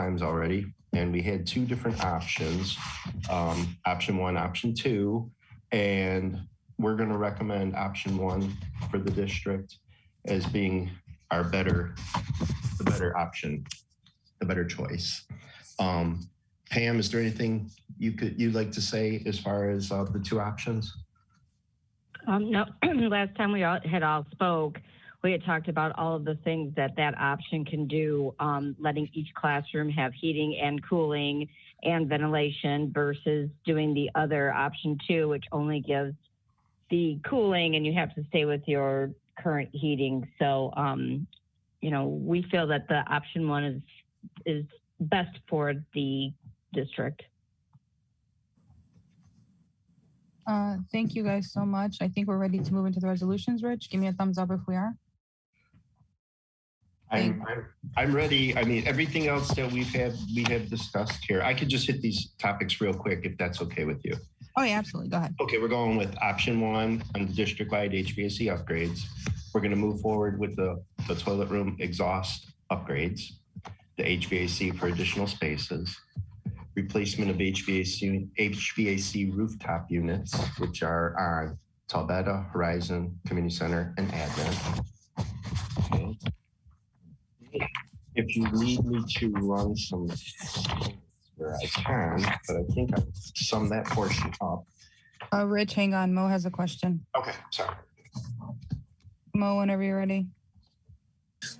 times already, and we had two different options, option one, option two, and we're going to recommend option one for the district as being the better option, the better choice. Pam, is there anything you'd like to say as far as the two options? No, last time we had all spoke, we had talked about all of the things that option can do, letting each classroom have heating and cooling and ventilation versus doing the other option two, which only gives the cooling and you have to stay with your current heating. So, we feel that the option one is best for the district. Thank you guys so much. I think we're ready to move into the resolutions. Rich, give me a thumbs up if we are. I'm ready. I mean, everything else that we have discussed here, I could just hit these topics real quick if that's okay with you. Oh yeah, absolutely. Go ahead. Okay, we're going with option one on the district-wide HVAC upgrades. We're going to move forward with the toilet room exhaust upgrades, the HVAC for additional spaces, replacement of HVAC rooftop units, which are on Talbetta, Horizon, Community Center, and Advent. Okay. If you need me to run some where I can, but I think I've summed that portion up. Rich, hang on. Mo has a question. Okay, sorry. Mo, whenever you're ready.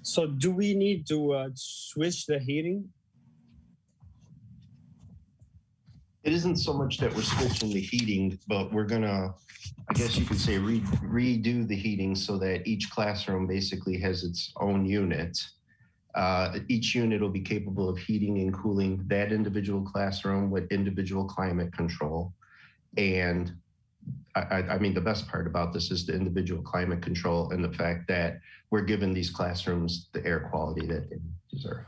So do we need to switch the heating? It isn't so much that we're switching the heating, but we're gonna, I guess you could say, redo the heating so that each classroom basically has its own unit. Each unit will be capable of heating and cooling that individual classroom with individual climate control. And I mean, the best part about this is the individual climate control and the fact that we're giving these classrooms the air quality that they deserve.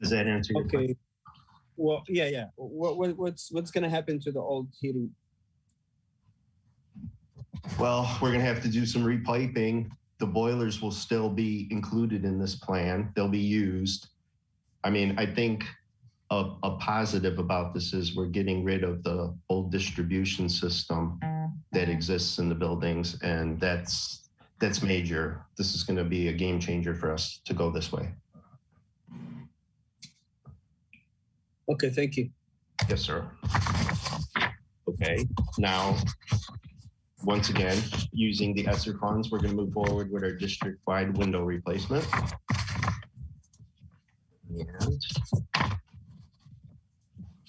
Does that answer your question? Well, yeah. What's going to happen to the old heating? Well, we're going to have to do some repiping. The boilers will still be included in this plan. They'll be used. I mean, I think a positive about this is we're getting rid of the old distribution system that exists in the buildings, and that's major. This is going to be a game changer for us to go this way. Okay, thank you. Yes, sir. Okay, now, once again, using the ESSER funds, we're going to move forward with our district-wide window replacement. And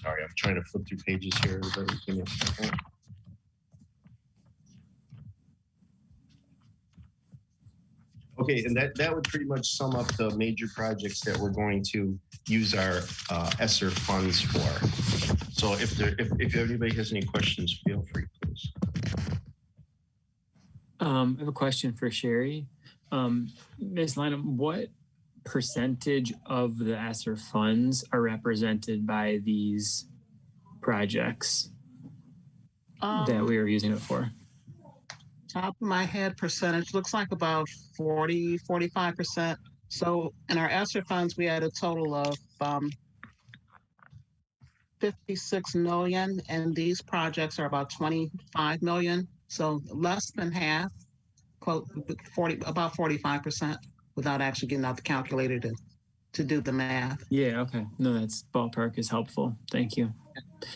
sorry, I'm trying to flip through pages here. Everybody, give me a second. Okay, and that would pretty much sum up the major projects that we're going to use our ESSER funds for. So if anybody has any questions, feel free, please. I have a question for Sherry. Ms. Lynham, what percentage of the ESSER funds are represented by these projects that we are using it for? Top of my head percentage looks like about 45%. So in our ESSER funds, we had a total of 56 million, and these projects are about 25 million. So less than half, quote, about 45%, without actually getting out the calculator to do the math. Yeah, okay. No, that's ballpark is helpful. Thank you.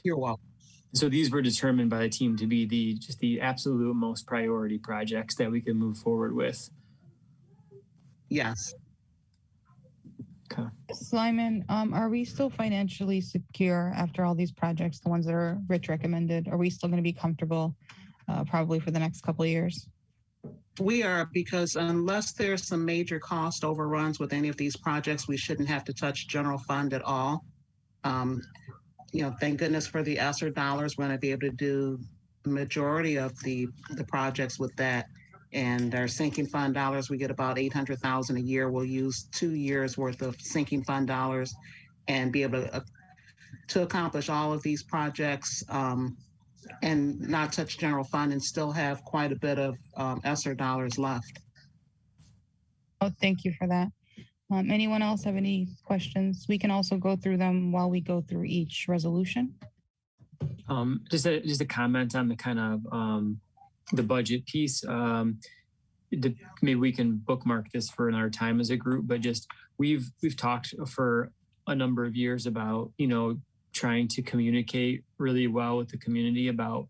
You're welcome. So these were determined by the team to be the absolute most priority projects that we can move forward with. Yes. Okay. Simon, are we still financially secure after all these projects, the ones that are Rich recommended? Are we still going to be comfortable probably for the next couple of years? We are, because unless there's some major cost overruns with any of these projects, we shouldn't have to touch general fund at all. Thank goodness for the ESSER dollars. We're going to be able to do the majority of the projects with that. And our sinking fund dollars, we get about $800,000 a year. We'll use 2 years worth of sinking fund dollars and be able to accomplish all of these projects and not touch general fund and still have quite a bit of ESSER dollars left. Oh, thank you for that. Anyone else have any questions? We can also go through them while we go through each resolution. Just a comment on the kind of the budget piece. Maybe we can bookmark this for another time as a group, but just we've talked for a number of years about, trying to communicate really well with the community about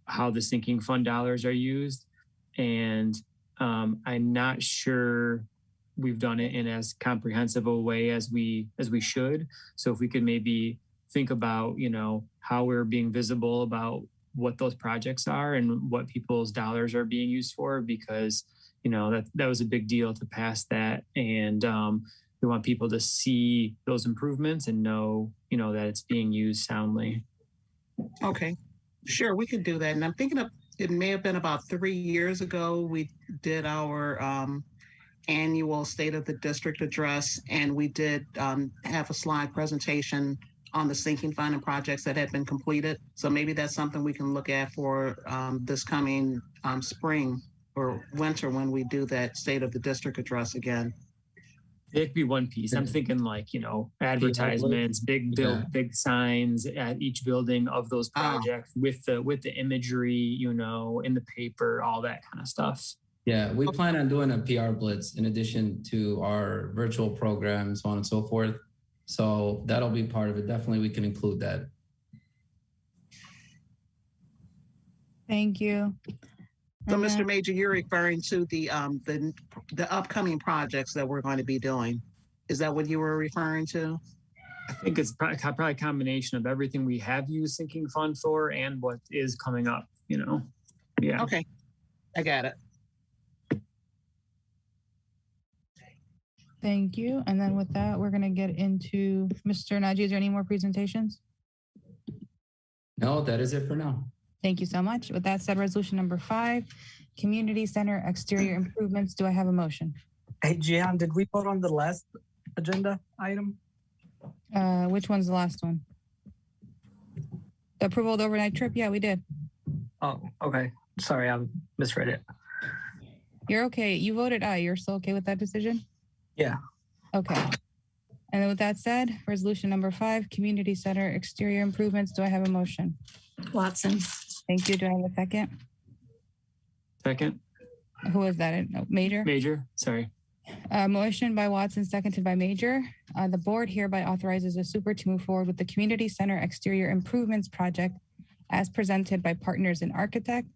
how the sinking fund dollars are used. And I'm not sure we've done it in as comprehensive a way as we should. So if we could maybe think about, how we're being visible about what those projects are and what people's dollars are being used for, because, that was a big deal to pass that. And we want people to see those improvements and know, that it's being used soundly. Okay, sure, we could do that. And I'm thinking of, it may have been about 3 years ago, we did our annual State of the District address, and we did have a slide presentation on the sinking fund and projects that had been completed. So maybe that's something we can look at for this coming spring or winter when we do that State of the District address again. It could be one piece. I'm thinking advertisements, big signs at each building of those projects with the imagery, in the paper, all that kind of stuff. Yeah, we plan on doing a PR blitz in addition to our virtual programs, so on and so forth. So that'll be part of it. Definitely, we can include that. Thank you. So, Mr. Major, you're referring to the upcoming projects that we're going to be doing. Is that what you were referring to? I think it's probably a combination of everything we have used sinking fund for and what is coming up. Yeah. Okay, I got it. Thank you. And then with that, we're going to get into Mr. Naji. Is there any more presentations? No, that is it for now. Thank you so much. With that said, resolution number 5, community center exterior improvements. Do I have a motion? Hey, Gian, did we vote on the last agenda item? Which one's the last one? The approval of the overnight trip? Yeah, we did. Oh, okay. Sorry, I misread it. You're okay. You voted aye. You're still okay with that decision? Yeah. Okay. And then with that said, resolution number 5, community center exterior improvements. Do I have a motion? Watson. Thank you. Do I have a second? Second. Who was that? No, Major? Major, sorry. Motion by Watson, seconded by Major. The board hereby authorizes the super to move forward with the community center exterior improvements project as presented by Partners in Architect.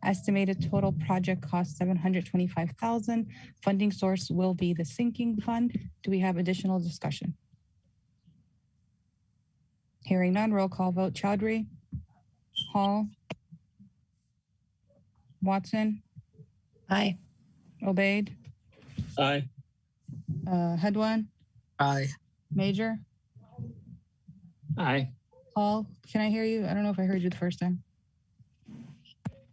Estimated total project cost $725,000. Funding source will be the sinking fund. Do we have additional discussion? Hearing none, roll call vote. Chowdhury, Hall, Watson, Aye. Obaid, Aye. Hedwin, Aye. Major, Aye. Hall. Can I hear you? I don't know if I heard you the first time.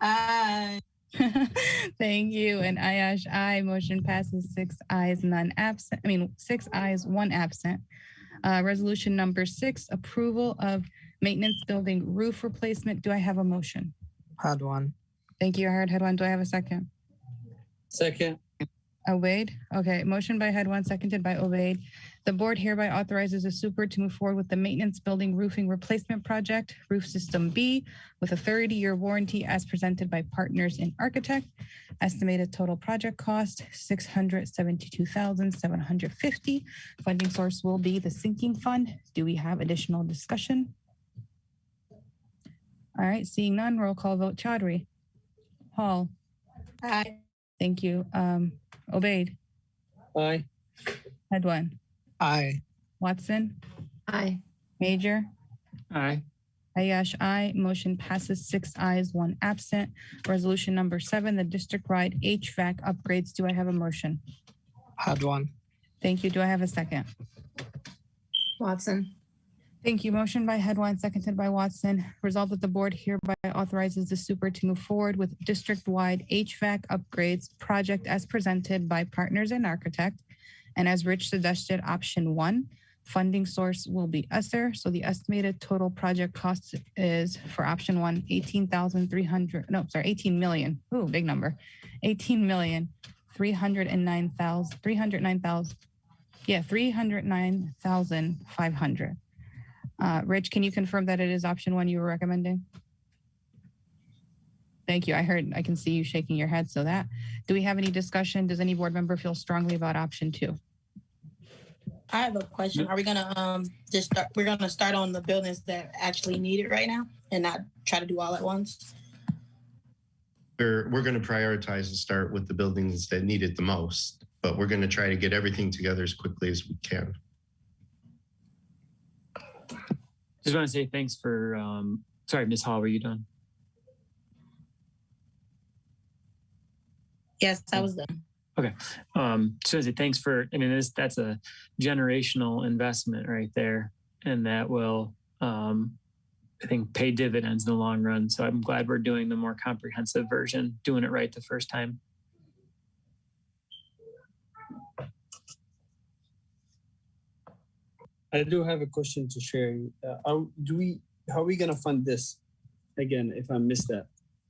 Aye. Thank you. And Ayash, aye. Motion passes 6 ayes, none absent. 6 ayes, 1 absent. Resolution number 6, approval of maintenance building roof replacement. Do I have a motion? Hadwan. Thank you. I heard Hedwin. Do I have a second? Second. Obaid. Okay. Motion by Hedwin, seconded by Obaid. The board hereby authorizes a super to move forward with the maintenance building roofing replacement project, roof system B, with a 30-year warranty as presented by Partners in Architect. Estimated total project cost $672,750. Funding source will be the sinking fund. Do we have additional discussion? All right. Seeing none, roll call vote. Chowdhury, Hall. Aye. Thank you. Obaid, Aye. Hedwin, Aye. Watson, Aye. Major, Aye. Ayash, aye. Motion passes 6 ayes, 1 absent. Resolution number 7, the district-wide HVAC upgrades. Do I have a motion? Hadwan. Thank you. Do I have a second? Watson. Thank you. Motion by Hedwin, seconded by Watson. Resolved that the board hereby authorizes the super to move forward with district-wide HVAC upgrades project as presented by Partners in Architect. And as Rich suggested, option 1, funding source will be ESSER. So the estimated total project cost is for option 1, 18 million. Ooh, big number. 18,309,000. Yeah, 309,500. Rich, can you confirm that it is option one you were recommending? Thank you. I can see you shaking your head. So do we have any discussion? Does any board member feel strongly about option two? I have a question. Are we gonna we're gonna start on the buildings that actually need it right now and not try to do all at once? We're going to prioritize and start with the buildings that need it the most, but we're going to try to get everything together as quickly as we can. Just want to say thanks for, sorry, Ms. Hall, were you done? Yes, I was done. Okay. Just want to say thanks for, I mean, that's a generational investment right there. And that will, I think, pay dividends in the long run. So I'm glad we're doing the more comprehensive version, doing it right the first time. I do have a question to share. How are we gonna fund this? Again, if I missed that.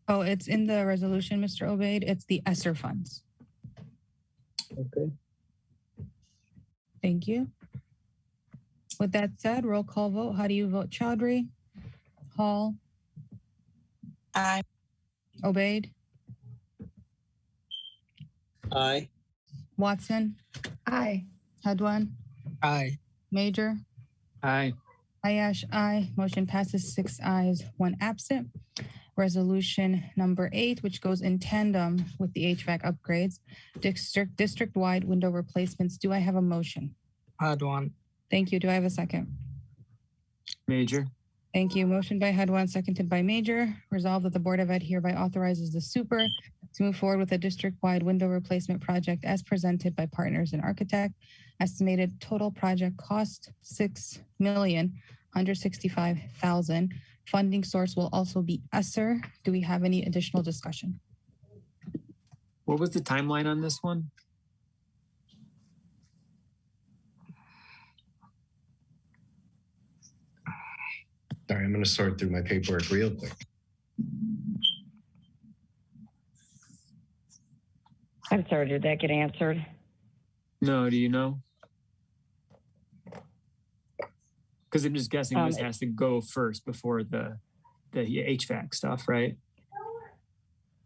Oh, it's in the resolution, Mr. Obaid. It's the ESSER funds. Okay. Thank you. With that said, roll call vote. How do you vote, Chaudhry? Hall? Aye. Obaid? Aye. Watson? Aye. Hadwan? Aye. Major? Aye. Ayash, aye. Motion passes 6 ayes, 1 absent. Resolution number 8, which goes in tandem with the HVAC upgrades, district-wide window replacements. Do I have a motion? Hadwan. Thank you. Do I have a second? Major. Thank you. Motion by Hadwan, seconded by Major. Resolved that the Board of Ed hereby authorizes the super to move forward with a district-wide window replacement project as presented by Partners in Architect. Estimated total project cost $6,165,000. Funding source will also be ESSER. Do we have any additional discussion? What was the timeline on this one? Sorry, I'm going to sort through my paperwork real quick. I'm sorry, did that get answered? No, do you know? Because I'm just guessing this has to go first before the HVAC stuff, right?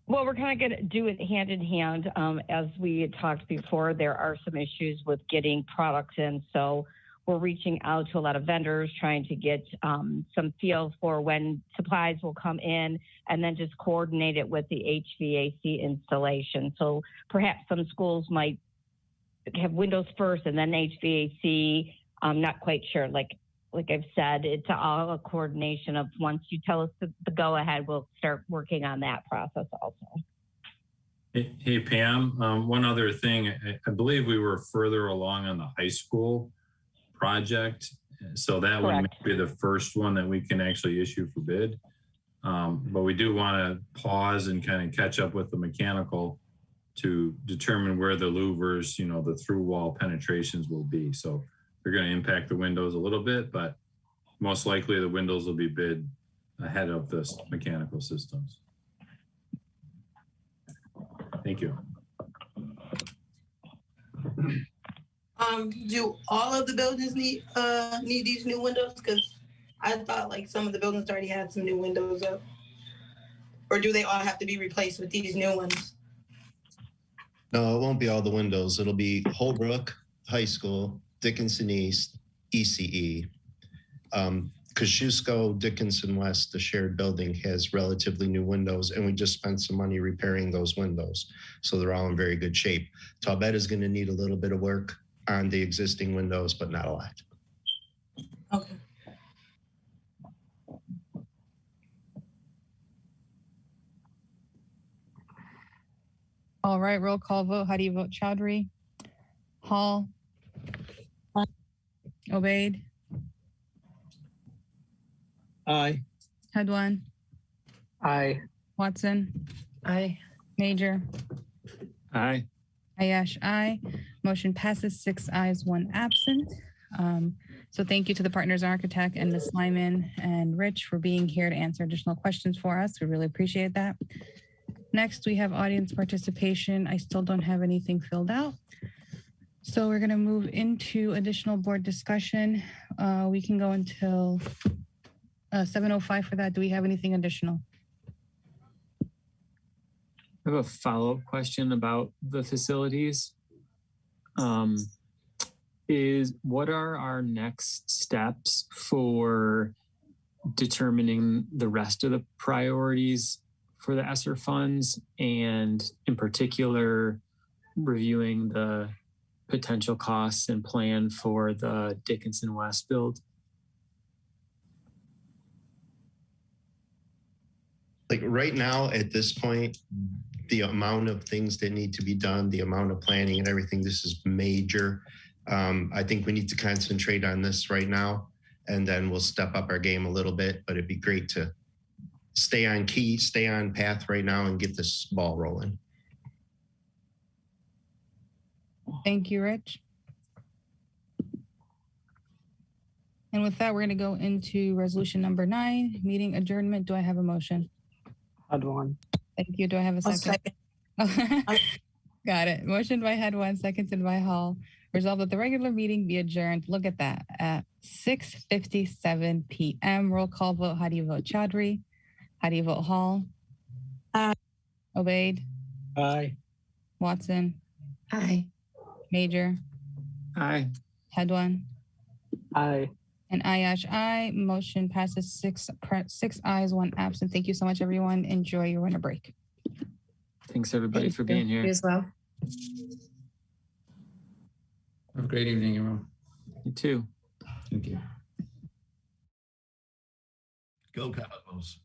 Well, we're kind of going to do it hand in hand. As we had talked before, there are some issues with getting products in. So we're reaching out to a lot of vendors, trying to get some feel for when supplies will come in, and then just coordinate it with the HVAC installation. So perhaps some schools might have windows first and then HVAC. I'm not quite sure. Like I've said, it's all a coordination of once you tell us the go ahead, we'll start working on that process also. Hey Pam, one other thing, I believe we were further along on the high school project. So that one may be the first one that we can actually issue for bid. But we do want to pause and kind of catch up with the mechanical to determine where the louvers, the through wall penetrations will be. So they're going to impact the windows a little bit, but most likely the windows will be bid ahead of the mechanical systems. Thank you. Do all of the buildings need these new windows? Because I thought like some of the buildings already had some new windows up. Or do they all have to be replaced with these new ones? No, it won't be all the windows. It'll be Holbrook High School, Dickinson East, ECE. Kosciuszko, Dickinson West, the shared building, has relatively new windows, and we just spent some money repairing those windows. So they're all in very good shape. Talbot is going to need a little bit of work on the existing windows, but not a lot. Okay. All right, roll call vote. How do you vote, Chaudhry? Hall? Obaid? Aye. Hadwan? Aye. Watson? Aye. Major? Aye. Ayash, aye. Motion passes 6 ayes, 1 absent. So thank you to the Partners Architect and Ms. Lyman and Rich for being here to answer additional questions for us. We really appreciate that. Next, we have audience participation. I still don't have anything filled out. So we're going to move into additional board discussion. We can go until 7:05 for that. Do we have anything additional? I have a follow-up question about the facilities. What are our next steps for determining the rest of the priorities for the ESSER funds, and in particular, reviewing the potential costs and plan for the Dickinson West build? Like right now, at this point, the amount of things that need to be done, the amount of planning and everything, this is major. I think we need to concentrate on this right now, and then we'll step up our game a little bit, but it'd be great to stay on key, stay on path right now and get this ball rolling. Thank you, Rich. And with that, we're going to go into resolution number 9, meeting adjournment. Do I have a motion? Hadwan. Thank you. Do I have a second? Got it. Motion by Hadwan, seconded by Hall. Resolved that the regular meeting be adjourned. Look at that, at 6:57 p.m. Roll call vote. How do you vote, Chaudhry? How do you vote, Hall? Aye. Obaid? Aye. Watson? Aye. Major? Aye. Hadwan? Aye. And Ayash, aye. Motion passes 6 ayes, 1 absent. Thank you so much, everyone. Enjoy your winter break. Thanks everybody for being You here. as well. Have a great evening, everyone. You too. Thank you. Go Cosmos.